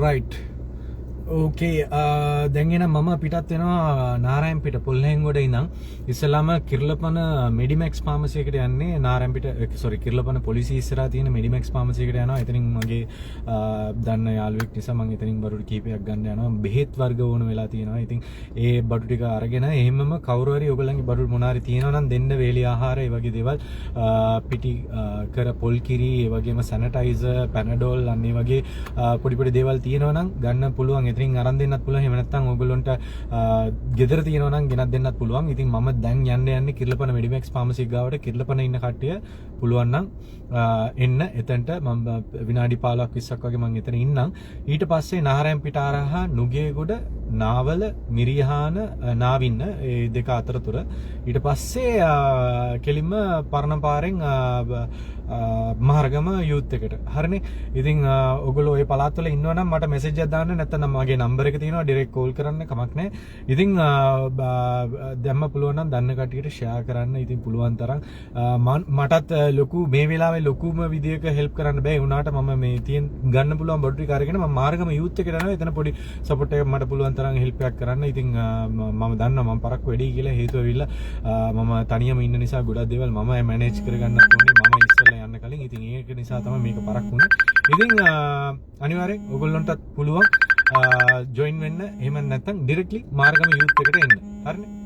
Right ඕකේ දැන්ගෙන මම පිටත් වෙනවා නාරයන්පිට පොල්හෙන්ගොඩ ඉඳන් ඉස්සලාම කිර්ලපන මෙඩිමැක්ස් ෆාමසියකට යන්නේ නාරයන්පිට සොරි කිර්ලපන පොලිසිය ඉස්සරහා තියෙන මෙඩිමැක්ස් ෆාමසියකට යනවා. එතනින් මගේ දන්න යාළුවෙක් නිසා මම එතනින් බඩු කීපයක් ගන්න යනවා. බෙහෙත් වර්ග ඕන වෙලා තියෙනවා. ඉතින් ඒ බඩු ටික අරගෙන එහෙමම කවුරු හරි ඔයගොල්ලන්ගේ බඩු මොනාරි තියෙනවා නම් දෙන්න වේලි ආහාර ඒ වගේ දේවල් පිටි කර පොල් කිරි ඒ වගේම සැනිටයිසර් පැනඩෝල් අන්න ඒ වගේ පොඩි පොඩි දේවල් තියෙනවා නම් ගන්න පුළුවන්. ඉතින් අරන් දෙන්නත් පුළුවන්. එහෙම නැත්නම් ඔයගොල්ලන්ට ගෙදර තියෙනවා නම් ගෙනත් දෙන්නත් පුළුවන්. ඉතින් මම දැන් යන්නේ කිර්ලපන මෙඩිමැක්ස් ෆාමසි ගාවට කිර්ලපන ඉන්න කට්ටිය පුළුවන් නම් එන්න එතනට මම විනාඩි 15ක් 20ක් වගේ මම එතන ඉන්නම්. ඊට පස්සේ නාරයන් පිට ආරහා නුගේගොඩ නාවල මිරිහාන නාවින්න ඒ දෙක අතරතුර ඊට පස්සේ කෙලින්ම පරණ පාරෙන් මහරගම යූත් එකට හරිනේ. ඉතින් ඔයගොල්ලෝ ওই පළාත් වල ඉන්නවා නම් මට මෙසේජ් එකක් දාන්න. නැත්නම් මගේ නම්බර එක තියෙනවා ඩිරෙක්ට් කෝල් කරන්න කමක් නැහැ. ඉතින් දැම්ම පුළුවන් නම් දන්න කට්ටියට ෂෙයා කරන්න. ඉතින් පුළුවන් තරම් මටත් ලොකු මේ වෙලාවේ ලොකුම විදියක හෙල්ප් කරන්න බෑ. ඒ වුණාට මම මේ තියෙන ගන්න පුළුවන් බඩු ටික අරගෙන මම මාර්ගම යූත් එකට යනවා. එතන පොඩි සපෝට් එකක් මට පුළුවන් තරම් හෙල්ප් එකක් කරන්න. ඉතින් මම දන්නවා මම පරක්කු වැඩි කියලා හේතුව ඇවිල්ලා මම තනියම ඉන්න නිසා ගොඩක් දේවල් මම මැනේජ් කරගන්නත් ඕනේ. මම ඉස්සෙල්ලා යන්න කලින් ඉතින් ඒක නිසා තමයි මේක පරක්කු වුනේ. ඉතින් අනිවාර්යෙන් ඔයගොල්ලන්ටත් පුළුවන් ජොයින් වෙන්න. එහෙම නැත්නම් ඩිරෙක්ට්ලි මාර්ගම යූත් එකට එන්න. හරිනේ.